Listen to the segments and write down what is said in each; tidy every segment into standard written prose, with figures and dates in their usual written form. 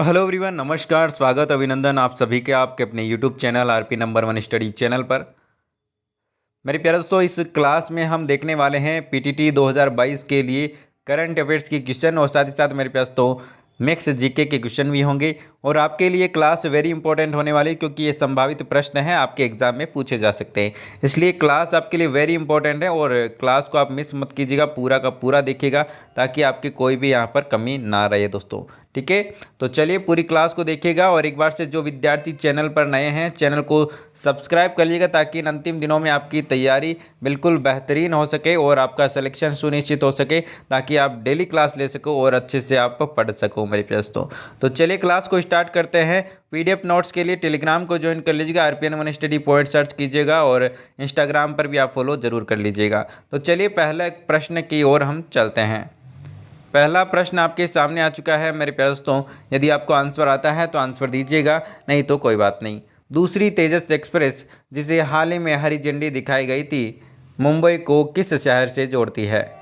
Hello everyone, नमस्कार, स्वागत, अभिनंदन आप सभी के आपके अपने YouTube channel RP number one study channel पर। मेरे प्यारे दोस्तों, इस क्लास में हम देखने वाले हैं पीटीटी 2022 के लिए करंट अफेयर्स की क्वेश्चन और साथ ही साथ मेरे पास तो मिक्स जीके के क्वेश्चन भी होंगे। और आपके लिए क्लास वेरी इंपॉर्टेंट होने वाली है क्योंकि ये संभावित प्रश्न हैं, आपके एग्जाम में पूछे जा सकते हैं। इसलिए क्लास आपके लिए वेरी इंपॉर्टेंट है और क्लास को आप मिस मत कीजिएगा, पूरा का पूरा देखिएगा ताकि आपकी कोई भी यहाँ पर कमी ना रहे दोस्तों। ठीक है, तो चलिए पूरी क्लास को देखिएगा। और एक बार से जो विद्यार्थी चैनल पर नए हैं, चैनल को सब्सक्राइब कर लीजिएगा ताकि इन अंतिम दिनों में आपकी तैयारी बिल्कुल बेहतरीन हो सके और आपका सिलेक्शन सुनिश्चित हो सके, ताकि आप डेली क्लास ले सको और अच्छे से आप पढ़ सको मेरे प्यारे दोस्तों। तो चलिए क्लास को स्टार्ट करते हैं। पीडीएफ नोट्स के लिए टेलीग्राम को ज्वाइन कर लीजिएगा, RPN one study point search कीजिएगा और इंस्टाग्राम पर भी आप फॉलो जरूर कर लीजिएगा। तो चलिए पहले प्रश्न की ओर हम चलते हैं। पहला प्रश्न आपके सामने आ चुका है मेरे प्यारे दोस्तों। यदि आपको आंसर आता है तो आंसर दीजिएगा, नहीं तो कोई बात नहीं। दूसरी तेजस एक्सप्रेस जिसे हाल ही में हरी झंडी दिखाई गई थी, मुंबई को किस शहर से जोड़ती है?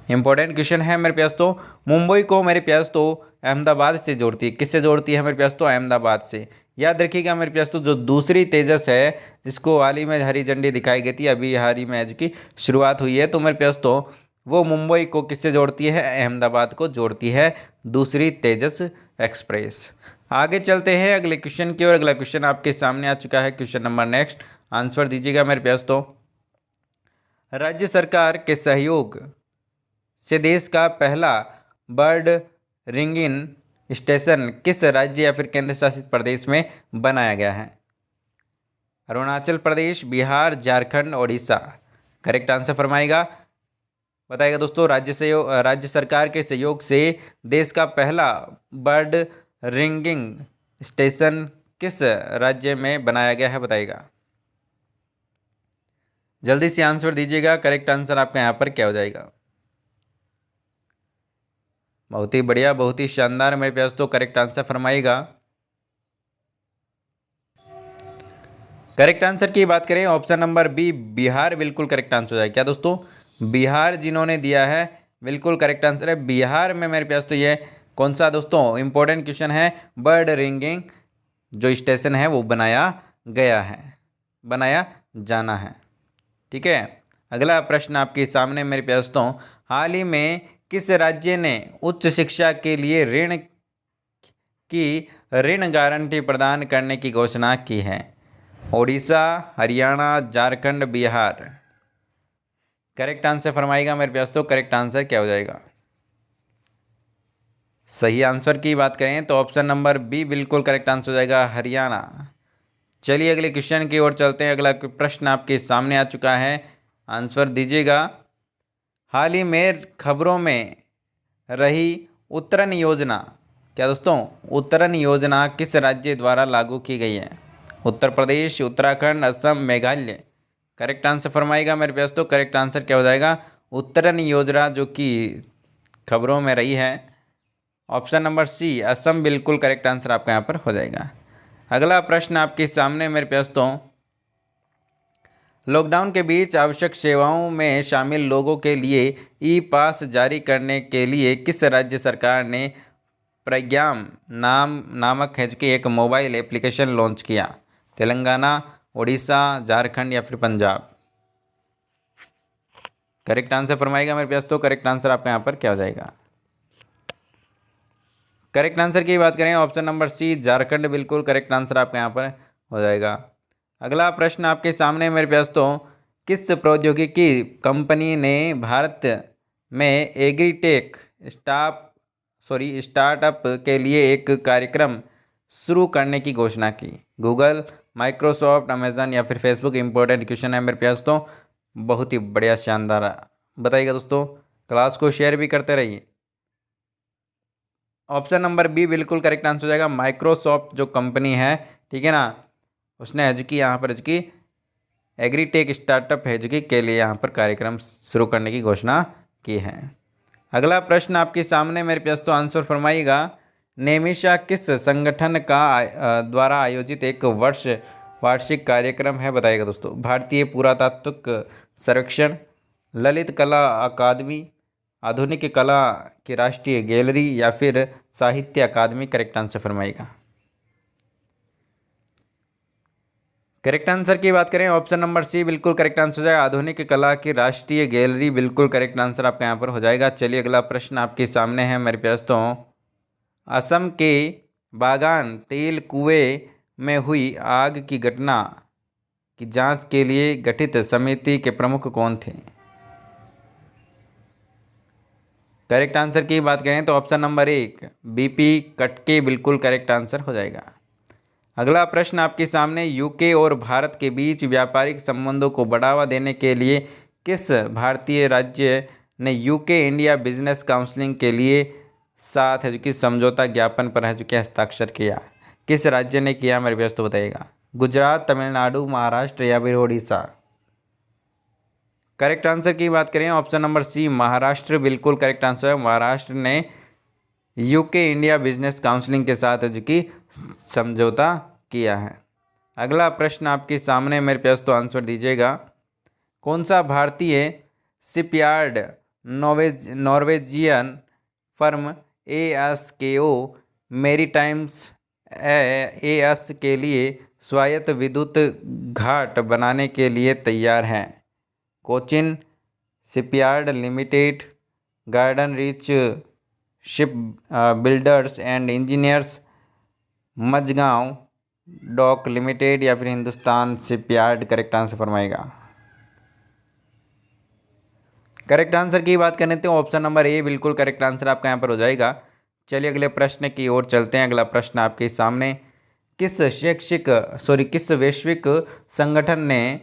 इंपॉर्टेंट क्वेश्चन है मेरे प्यारे दोस्तों। मुंबई को मेरे प्यारे दोस्तों अहमदाबाद से जोड़ती है। किससे जोड़ती है मेरे प्यारे दोस्तों? अहमदाबाद से। याद रखिएगा मेरे प्यारे दोस्तों, जो दूसरी तेजस है जिसको हाल ही में हरी झंडी दिखाई गई थी, अभी हाल ही में की शुरुआत हुई है, तो मेरे प्यारे दोस्तों वो मुंबई को किससे जोड़ती है? अहमदाबाद को जोड़ती है दूसरी तेजस एक्सप्रेस। आगे चलते हैं अगले क्वेश्चन की ओर। अगला क्वेश्चन आपके सामने आ चुका है, क्वेश्चन नंबर नेक्स्ट। आंसर दीजिएगा मेरे प्यारे दोस्तों। राज्य सरकार के सहयोग से देश का पहला बर्ड रिंगिंग स्टेशन किस राज्य या फिर केंद्र शासित प्रदेश में बनाया गया है? अरुणाचल प्रदेश, बिहार, झारखंड, ओडिशा। करेक्ट आंसर फरमाएगा, बताइएगा दोस्तों। राज्य सरकार के सहयोग से देश का पहला बर्ड रिंगिंग स्टेशन किस राज्य में बनाया गया है? बताइएगा, जल्दी से आंसर दीजिएगा। करेक्ट आंसर आपका यहाँ पर क्या हो जाएगा? बहुत ही बढ़िया, बहुत ही शानदार मेरे प्यास। तो करेक्ट आंसर फरमाइएगा। करेक्ट आंसर की बात करें, ऑप्शन नंबर बी बिहार बिल्कुल करेक्ट आंसर हो जाएगा। क्या दोस्तों? बिहार जिन्होंने दिया है बिल्कुल करेक्ट आंसर है। बिहार में मेरे प्यास तो ये कौन सा दोस्तों? इंपॉर्टेंट क्वेश्चन है। बर्ड रिंगिंग जो स्टेशन है वो बनाया गया है, बनाया जाना है। ठीक है, अगला प्रश्न आपके सामने मेरे प्यारे दोस्तों। हाल ही में किस राज्य ने उच्च शिक्षा के लिए ऋण गारंटी प्रदान करने की घोषणा की है? ओडिशा, हरियाणा, झारखंड, बिहार। करेक्ट आंसर फरमाइएगा मेरे प्यारे दोस्तों। करेक्ट आंसर क्या हो जाएगा? सही आंसर की बात करें तो ऑप्शन नंबर बी बिल्कुल करेक्ट आंसर हो जाएगा, हरियाणा। चलिए अगले क्वेश्चन की ओर चलते हैं। अगला प्रश्न आपके सामने आ चुका है, आंसर दीजिएगा। हाल ही में खबरों में रही उत्तरण योजना, क्या दोस्तों? उत्तरण योजना किस राज्य द्वारा लागू की गई है? उत्तर प्रदेश, उत्तराखंड, असम, मेघालय। करेक्ट आंसर फरमाइएगा मेरे प्यारे दोस्तों। करेक्ट आंसर क्या हो जाएगा? उत्तरण योजना जो कि खबरों में रही है, ऑप्शन नंबर सी असम बिल्कुल करेक्ट आंसर आपका यहाँ पर हो जाएगा। अगला प्रश्न आपके सामने मेरे प्यारे दोस्तों। लॉकडाउन के बीच आवश्यक सेवाओं में शामिल लोगों के लिए ई पास जारी करने के लिए किस राज्य सरकार ने प्रज्ञाम नामक है कि एक मोबाइल एप्लीकेशन लॉन्च किया? तेलंगाना, ओडिशा, झारखंड या फिर पंजाब। करेक्ट आंसर फरमाइएगा मेरे प्यारे दोस्तों। करेक्ट आंसर आपका यहाँ पर क्या हो जाएगा? करेक्ट आंसर की बात करें, ऑप्शन नंबर सी झारखंड बिल्कुल करेक्ट आंसर आपका यहाँ पर हो जाएगा। अगला प्रश्न आपके सामने मेरे प्यारे दोस्तों। किस प्रौद्योगिकी कंपनी ने भारत में एग्रीटेक स्टार्टअप के लिए एक कार्यक्रम शुरू करने की घोषणा की? गूगल, माइक्रोसॉफ्ट, अमेजन या फिर फेसबुक। इंपॉर्टेंट क्वेश्चन है मेरे प्यारे दोस्तों, बहुत ही बढ़िया शानदार। बताइएगा दोस्तों, क्लास को शेयर भी करते रहिए। ऑप्शन नंबर बी बिल्कुल करेक्ट आंसर हो जाएगा। माइक्रोसॉफ्ट जो कंपनी है, ठीक है ना, उसने है जो कि यहाँ पर जो कि एग्रीटेक स्टार्टअप है जो कि के लिए यहाँ पर कार्यक्रम शुरू करने की घोषणा की है। अगला प्रश्न आपके सामने मेरे प्यारे दोस्तों, आंसर फरमाइएगा। नेमिशा किस संगठन का द्वारा आयोजित एक वार्षिक कार्यक्रम है? बताइएगा दोस्तों। भारतीय पुरातात्विक सर्वेक्षण, ललित कला अकादमी, आधुनिक कला की राष्ट्रीय गैलरी या फिर साहित्य अकादमी करेक्ट आंसर फरमाएगा। करेक्ट आंसर की बात करें ऑप्शन नंबर सी बिल्कुल करेक्ट आंसर हो जाएगा, आधुनिक कला की राष्ट्रीय गैलरी बिल्कुल करेक्ट आंसर आपका यहाँ पर हो जाएगा। चलिए अगला प्रश्न आपके सामने है मेरे प्यारे दोस्तों। असम के बागान तेल कुएं में हुई आग की घटना की जांच के लिए गठित समिति के प्रमुख कौन थे? करेक्ट आंसर की बात करें तो ऑप्शन नंबर 1 बीपी कटके बिल्कुल करेक्ट आंसर हो जाएगा। अगला प्रश्न आपके सामने, यूके और भारत के बीच व्यापारिक संबंधों को बढ़ावा देने के लिए किस भारतीय राज्य ने यूके इंडिया बिजनेस काउंसिल के लिए साथ है जो कि समझौता ज्ञापन पर है जो कि हस्ताक्षर किया? किस राज्य ने किया मेरे व्यस्त बताइएगा? गुजरात, तमिलनाडु, महाराष्ट्र या फिर उड़ीसा? करेक्ट आंसर की बात करें ऑप्शन नंबर सी महाराष्ट्र बिल्कुल करेक्ट आंसर है। महाराष्ट्र ने यूके इंडिया बिजनेस काउंसिल के साथ जो कि समझौता किया है। अगला प्रश्न आपके सामने मेरे प्यास तो आंसर दीजिएगा। कौन सा भारतीय shipyard Norwegian firm ASKO मैरीटाइम्स AS के लिए स्वायत्त विद्युत घाट बनाने के लिए तैयार है? Cochin shipyard limited, garden reach ship builders and engineers, Mazagaon dock limited या फिर हिंदुस्तान शिपयार्ड? करेक्ट आंसर फरमाएगा। करेक्ट आंसर की बात करें तो ऑप्शन नंबर ए बिल्कुल करेक्ट आंसर आपका यहाँ पर हो जाएगा। चलिए अगले प्रश्न की ओर चलते हैं। अगला प्रश्न आपके सामने, किस वैश्विक संगठन ने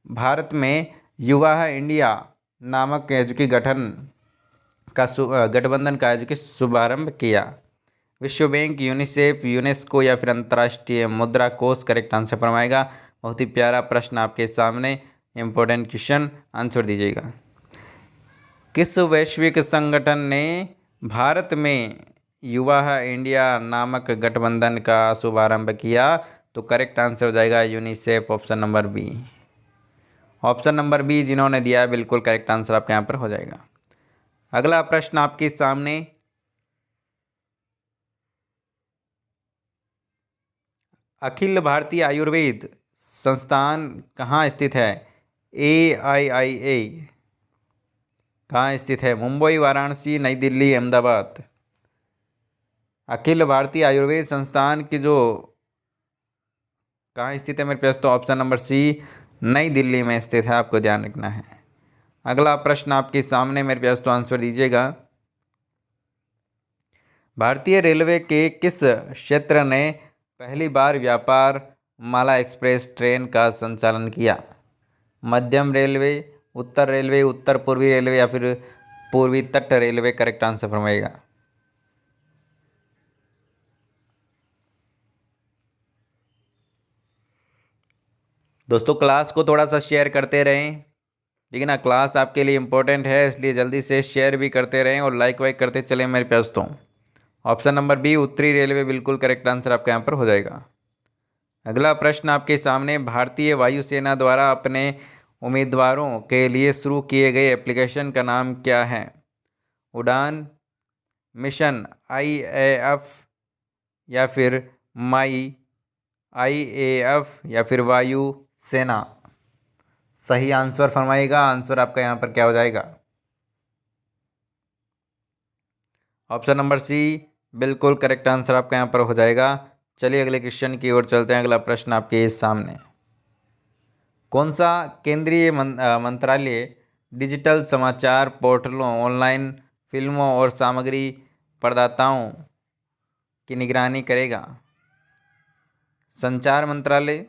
भारत में युवा इंडिया नामक जो कि गठबंधन का जो कि शुभारंभ किया? विश्व बैंक, यूनिसेफ, यूनेस्को या फिर अंतर्राष्ट्रीय मुद्रा कोष? करेक्ट आंसर फरमाएगा। बहुत ही प्यारा प्रश्न आपके सामने, इंपॉर्टेंट क्वेश्चन, आंसर दीजिएगा। किस वैश्विक संगठन ने भारत में युवा इंडिया नामक गठबंधन का शुभारंभ किया? तो करेक्ट आंसर हो जाएगा UNICEF, option number B. Option number B जिन्होंने दिया है बिल्कुल करेक्ट आंसर आपके यहाँ पर हो जाएगा। अगला प्रश्न आपके सामने, अखिल भारतीय आयुर्वेद संस्थान कहाँ स्थित है? AIIA कहाँ स्थित है? मुंबई, वाराणसी, नई दिल्ली, अहमदाबाद? अखिल भारतीय आयुर्वेद संस्थान की जो कहाँ स्थित है मेरे पास? तो ऑप्शन नंबर सी नई दिल्ली में स्थित है, आपको ध्यान रखना है। अगला प्रश्न आपके सामने मेरे पास तो आंसर दीजिएगा। भारतीय रेलवे के किस क्षेत्र ने पहली बार व्यापार माला एक्सप्रेस ट्रेन का संचालन किया? मध्यम रेलवे, उत्तर रेलवे, उत्तर पूर्वी रेलवे या फिर पूर्वी तट रेलवे? Correct answer फरमाइएगा। दोस्तों क्लास को थोड़ा सा शेयर करते रहें, ठीक है ना, क्लास आपके लिए इंपॉर्टेंट है, इसलिए जल्दी से शेयर भी करते रहें और लाइक वाइक करते चलें मेरे प्यास। तो ऑप्शन नंबर बी उत्तरी रेलवे बिल्कुल करेक्ट आंसर आपके यहाँ पर हो जाएगा। अगला प्रश्न आपके सामने, भारतीय वायुसेना द्वारा अपने उम्मीदवारों के लिए शुरू किए गए एप्लीकेशन का नाम क्या है? उड़ान, मिशन IAF या फिर माई IAF या फिर वायु सेना? सही आंसर फरमाइएगा। आंसर आपका यहाँ पर क्या हो जाएगा? ऑप्शन नंबर सी बिल्कुल करेक्ट आंसर आपका यहाँ पर हो जाएगा। चलिए अगले क्वेश्चन की ओर चलते हैं। अगला प्रश्न आपके सामने, कौन सा केंद्रीय मंत्रालय डिजिटल समाचार पोर्टलों, ऑनलाइन फिल्मों और सामग्री प्रदाताओं की निगरानी करेगा? संचार मंत्रालय,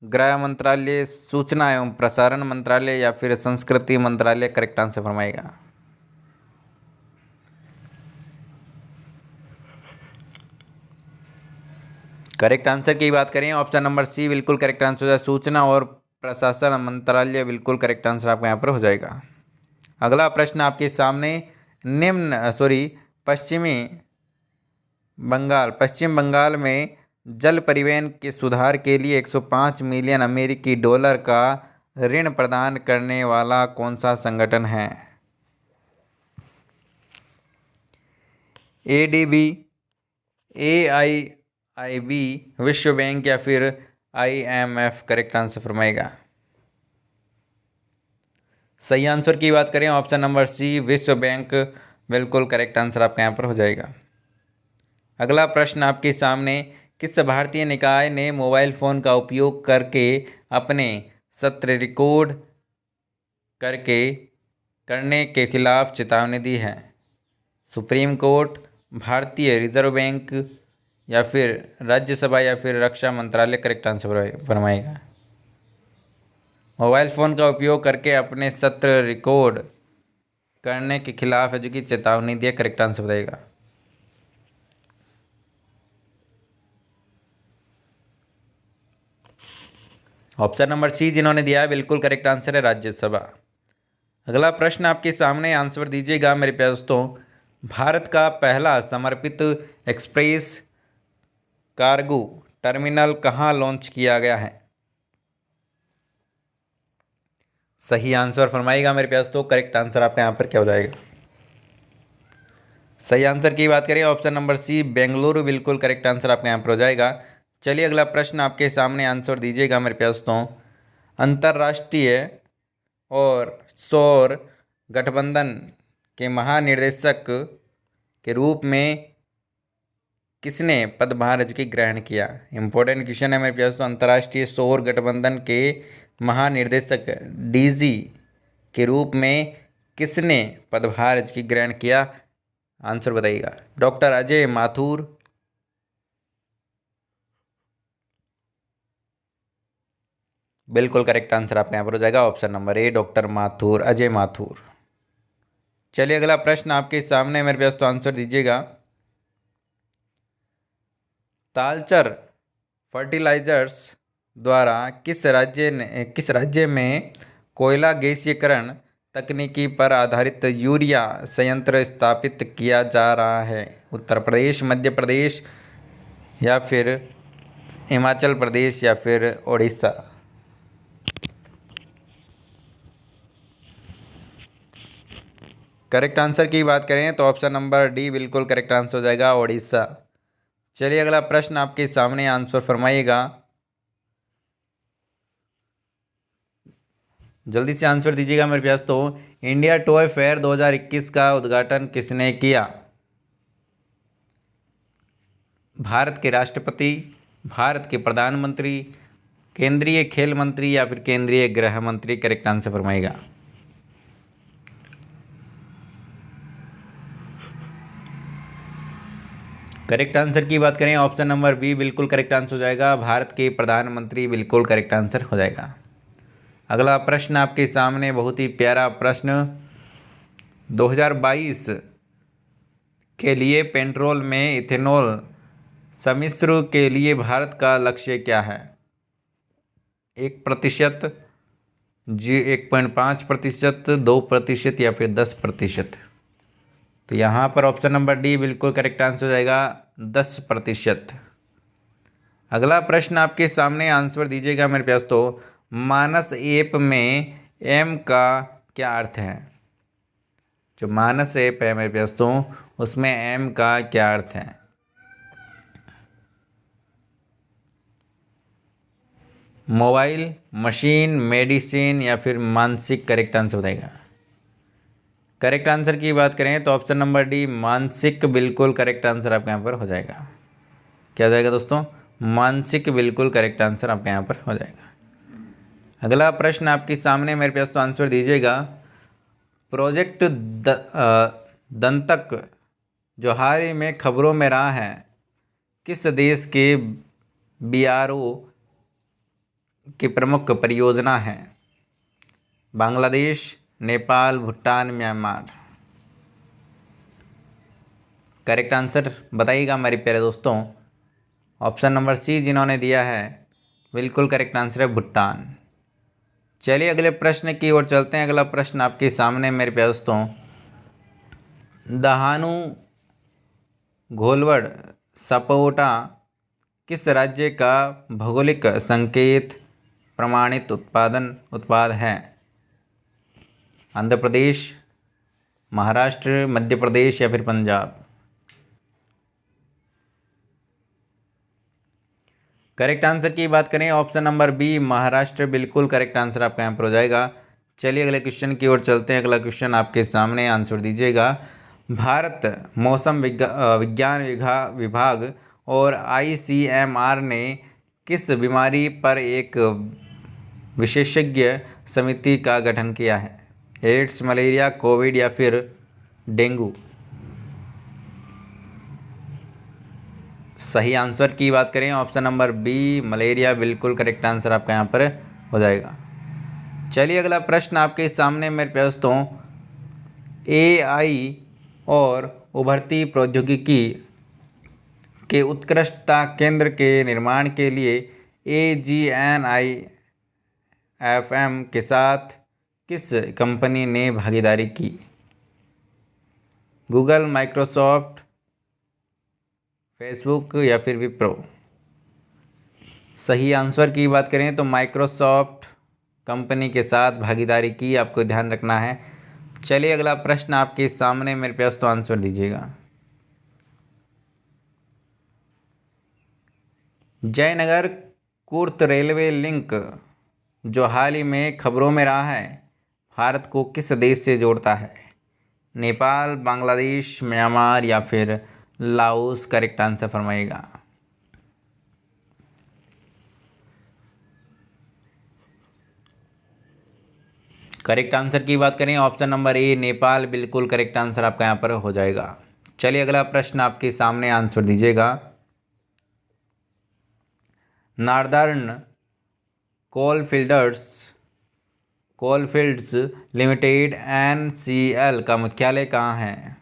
गृह मंत्रालय, सूचना एवं प्रसारण मंत्रालय या फिर संस्कृति मंत्रालय? करेक्ट आंसर फरमाएगा। करेक्ट आंसर की बात करें ऑप्शन नंबर सी बिल्कुल करेक्ट आंसर हो जाए, सूचना और प्रशासन मंत्रालय बिल्कुल करेक्ट आंसर आपका यहाँ पर हो जाएगा। अगला प्रश्न आपके सामने, पश्चिम बंगाल में जल परिवहन के सुधार के लिए 105 मिलियन अमेरिकी डॉलर का ऋण प्रदान करने वाला कौन सा संगठन है? ADB, AIIB, विश्व बैंक या फिर IMF? करेक्ट आंसर फरमाएगा। सही आंसर की बात करें ऑप्शन नंबर सी, विश्व बैंक, बिल्कुल करेक्ट आंसर आपका यहाँ पर हो जाएगा। अगला प्रश्न आपके सामने, किस भारतीय निकाय ने मोबाइल फ़ोन का उपयोग करके अपने सत्र रिकॉर्ड करने के खिलाफ चेतावनी दी है? सुप्रीम कोर्ट, भारतीय रिजर्व बैंक या फिर राज्यसभा या फिर रक्षा मंत्रालय? करेक्ट आंसर फरमाएगा। मोबाइल फ़ोन का उपयोग करके अपने सत्र रिकॉर्ड करने के खिलाफ है जो कि चेतावनी दी। करेक्ट आंसर बताएगा। ऑप्शन नंबर सी जिन्होंने दिया है बिल्कुल करेक्ट आंसर है राज्यसभा। अगला प्रश्न आपके सामने, आंसर दीजिएगा मेरे प्यारे दोस्तों। भारत का पहला समर्पित एक्सप्रेस कार्गो टर्मिनल कहाँ लॉन्च किया गया है? सही आंसर फरमाइएगा मेरे प्यारे दोस्तों। करेक्ट आंसर आपका यहाँ पर क्या हो जाएगा? सही आंसर की बात करें ऑप्शन नंबर सी, बेंगलुरु, बिल्कुल करेक्ट आंसर आपका यहाँ पर हो जाएगा। चलिए अगला प्रश्न आपके सामने, आंसर दीजिएगा मेरे प्यारे दोस्तों। अंतर्राष्ट्रीय और सौर गठबंधन के महानिदेशक के रूप में किसने पदभार ग्रहण किया? इंपॉर्टेंट क्वेश्चन है मेरे प्यारे दोस्तों। अंतर्राष्ट्रीय सौर गठबंधन के महानिदेशक DG के रूप में किसने पदभार ग्रहण किया? आंसर बताइएगा। डॉक्टर अजय माथुर, बिल्कुल करेक्ट आंसर आपका यहाँ पर हो जाएगा option number A, doctor Mathur, Ajay Mathur. चलिए अगला प्रश्न आपके सामने मेरे पास, तो आंसर दीजिएगा। तालचर फर्टिलाइजर्स द्वारा किस राज्य में कोयला गैसीकरण तकनीकी पर आधारित यूरिया संयंत्र स्थापित किया जा रहा है? उत्तर प्रदेश, मध्य प्रदेश या फिर हिमाचल प्रदेश या फिर उड़ीसा? करेक्ट आंसर की बात करें तो ऑप्शन नंबर डी बिल्कुल करेक्ट आंसर हो जाएगा, उड़ीसा। चलिए अगला प्रश्न आपके सामने, आंसर फरमाइएगा। जल्दी से आंसर दीजिएगा मेरे प्यास। तो इंडिया टॉय फेयर 2021 का उद्घाटन किसने किया? भारत के राष्ट्रपति, भारत के प्रधानमंत्री, केंद्रीय खेल मंत्री या फिर केंद्रीय गृह मंत्री? करेक्ट आंसर फरमाइएगा। करेक्ट आंसर की बात करें ऑप्शन नंबर बी बिल्कुल करेक्ट आंसर हो जाएगा, भारत के प्रधानमंत्री, बिल्कुल करेक्ट आंसर हो जाएगा। अगला प्रश्न आपके सामने, बहुत ही प्यारा प्रश्न। 2022 के लिए पेट्रोल में इथेनॉल सम्मिश्र के लिए भारत का लक्ष्य क्या है? 1%, 1.5%, 2% या फिर 10%? तो यहाँ पर ऑप्शन नंबर डी बिल्कुल करेक्ट आंसर हो जाएगा, 10%। अगला प्रश्न आपके सामने, आंसर दीजिएगा मेरे प्यास। तो मानस ऐप में एम का क्या अर्थ है? जो मानस ऐप है मेरे प्यास, तो उसमें एम का क्या अर्थ है? मोबाइल, मशीन, मेडिसिन या फिर मानसिक? करेक्ट आंसर बताएगा। करेक्ट आंसर की बात करें तो ऑप्शन नंबर डी मानसिक, बिल्कुल करेक्ट आंसर आपके यहाँ पर हो जाएगा। क्या हो जाएगा दोस्तों? मानसिक, बिल्कुल करेक्ट आंसर आपके यहाँ पर हो जाएगा। अगला प्रश्न आपके सामने मेरे पास, तो आंसर दीजिएगा। प्रोजेक्ट दंतक जो हाल ही में खबरों में रहा है, किस देश के BRO की प्रमुख परियोजना है? Bangladesh, Nepal, Bhutan, Myanmar? Correct answer बताइएगा मेरे प्यारे दोस्तों। ऑप्शन नंबर सी जिन्होंने दिया है, बिल्कुल करेक्ट आंसर है भूटान। चलिए अगले प्रश्न की ओर चलते हैं। अगला प्रश्न आपके सामने मेरे प्यारे दोस्तों। दहानु घोलवड सपोटा किस राज्य का भौगोलिक संकेत प्रमाणित उत्पाद है? आंध्र प्रदेश, महाराष्ट्र, मध्य प्रदेश या फिर पंजाब? करेक्ट आंसर की बात करें ऑप्शन नंबर बी महाराष्ट्र बिल्कुल करेक्ट आंसर आपका यहाँ पर हो जाएगा। चलिए अगले क्वेश्चन की ओर चलते हैं। अगला क्वेश्चन आपके सामने, आंसर दीजिएगा। भारत मौसम विज्ञान विभाग और ICMR ने किस बीमारी पर एक विशेषज्ञ समिति का गठन किया है? एड्स, मलेरिया, कोविड या फिर डेंगू? सही आंसर की बात करें ऑप्शन नंबर बी मलेरिया बिल्कुल करेक्ट आंसर आपका यहाँ पर हो जाएगा। चलिए अगला प्रश्न आपके सामने मेरे दोस्तों, AI और उभरती प्रौद्योगिकी के उत्कृष्टता केंद्र के निर्माण के लिए AGNIFM के साथ किस कंपनी ने भागीदारी की? गूगल, माइक्रोसॉफ्ट, फेसबुक या फिर विप्रो? सही आंसर की बात करें तो माइक्रोसॉफ्ट कंपनी के साथ भागीदारी की, आपको ध्यान रखना है। चलिए अगला प्रश्न आपके सामने मेरे पास, तो आंसर दीजिएगा। जयनगर कुर्त रेलवे लिंक जो हाल ही में खबरों में रहा है, भारत को किस देश से जोड़ता है? नेपाल, बांग्लादेश, म्यांमार या फिर लाओस? करेक्ट आंसर फरमाइएगा। करेक्ट आंसर की बात करें ऑप्शन नंबर ए नेपाल बिल्कुल करेक्ट आंसर आपका यहाँ पर हो जाएगा। चलिए अगला प्रश्न आपके सामने, आंसर दीजिएगा। नॉर्दर्न कोलफील्ड्स लिमिटेड NCL का मुख्यालय कहाँ है?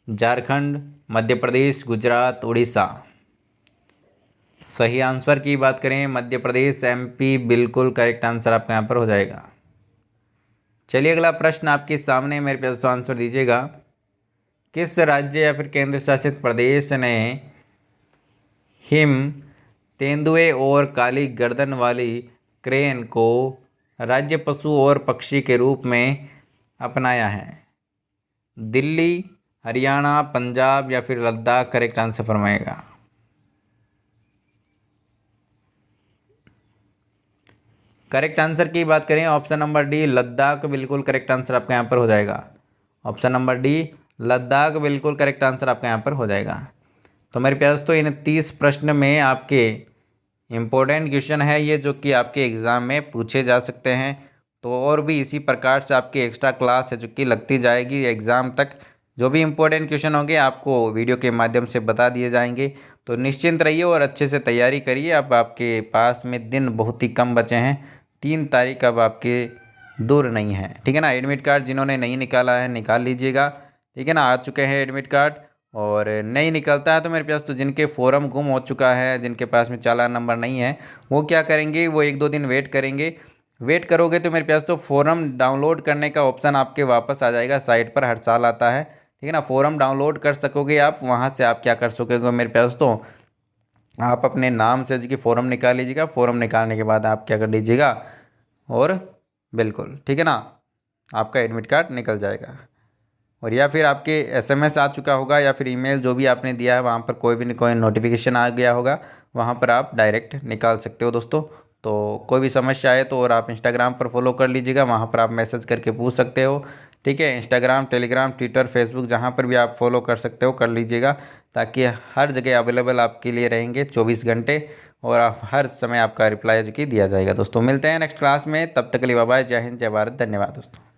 झारखंड, मध्य प्रदेश, गुजरात, उड़ीसा? सही आंसर की बात करें मध्य प्रदेश, MP बिल्कुल करेक्ट आंसर आपका यहाँ पर हो जाएगा। चलिए अगला प्रश्न आपके सामने मेरे पास, आंसर दीजिएगा। किस राज्य या फिर केंद्र शासित प्रदेश ने हिम तेंदुए और काली गर्दन वाली क्रेन को राज्य पशु और पक्षी के रूप में अपनाया है? दिल्ली, हरियाणा, पंजाब या फिर लद्दाख? करेक्ट आंसर फरमाएगा। करेक्ट आंसर की बात करें ऑप्शन नंबर डी लद्दाख बिल्कुल करेक्ट आंसर आपका यहाँ पर हो जाएगा। ऑप्शन नंबर डी लद्दाख बिल्कुल करेक्ट आंसर आपका यहाँ पर हो जाएगा। तो मेरे प्यारे तो इन 30 प्रश्न में आपके इम्पोर्टेंट क्वेश्चन है ये, जो कि आपके एग्ज़ाम में पूछे जा सकते हैं। तो और भी इसी प्रकार से आपकी एक्स्ट्रा क्लास है जो कि लगती जाएगी एग्ज़ाम तक। जो भी इम्पोर्टेंट क्वेश्चन होंगे आपको वीडियो के माध्यम से बता दिए जाएंगे। तो निश्चिंत रहिए और अच्छे से तैयारी करिए। अब आपके पास में दिन बहुत ही कम बचे हैं, 3 तारीख अब आपके दूर नहीं है, ठीक है ना। एडमिट कार्ड जिन्होंने नहीं निकाला है निकाल लीजिएगा, ठीक है ना। आ चुके हैं एडमिट कार्ड, और नहीं निकलता है तो मेरे पास तो जिनके फॉर्म गुम हो चुका है, जिनके पास में चालान नंबर नहीं है, वो क्या करेंगे, वो 1-2 दिन वेट करेंगे। वेट करोगे तो मेरे पास तो फॉर्म डाउनलोड करने का ऑप्शन आपके वापस आ जाएगा। साइट पर हर साल आता है, ठीक है ना। फॉर्म डाउनलोड कर सकोगे आप, वहाँ से आप क्या कर सकोगे मेरे पास तो आप अपने नाम से जी फॉर्म निकाल लीजिएगा। फॉर्म निकालने के बाद आप क्या कर लीजिएगा, और बिल्कुल ठीक है ना, आपका एडमिट कार्ड निकल जाएगा। और या फिर आपके SMS आ चुका होगा, या फिर ईमेल जो भी आपने दिया है वहाँ पर कोई भी कोई नोटिफिकेशन आ गया होगा, वहाँ पर आप डायरेक्ट निकाल सकते हो दोस्तों। तो कोई भी समस्या आए तो और आप इंस्टाग्राम पर फॉलो कर लीजिएगा, वहाँ पर आप मैसेज करके पूछ सकते हो, ठीक है। इंस्टाग्राम, टेलीग्राम, ट्विटर, फेसबुक जहाँ पर भी आप फॉलो कर सकते हो कर लीजिएगा, ताकि हर जगह अवेलेबल आपके लिए रहेंगे 24 घंटे, और आप हर समय आपका रिप्लाई जो कि दिया जाएगा। दोस्तों मिलते हैं नेक्स्ट क्लास में, तब तक के लिए बाय बाय, जय हिंद, जय भारत, धन्यवाद दोस्तों।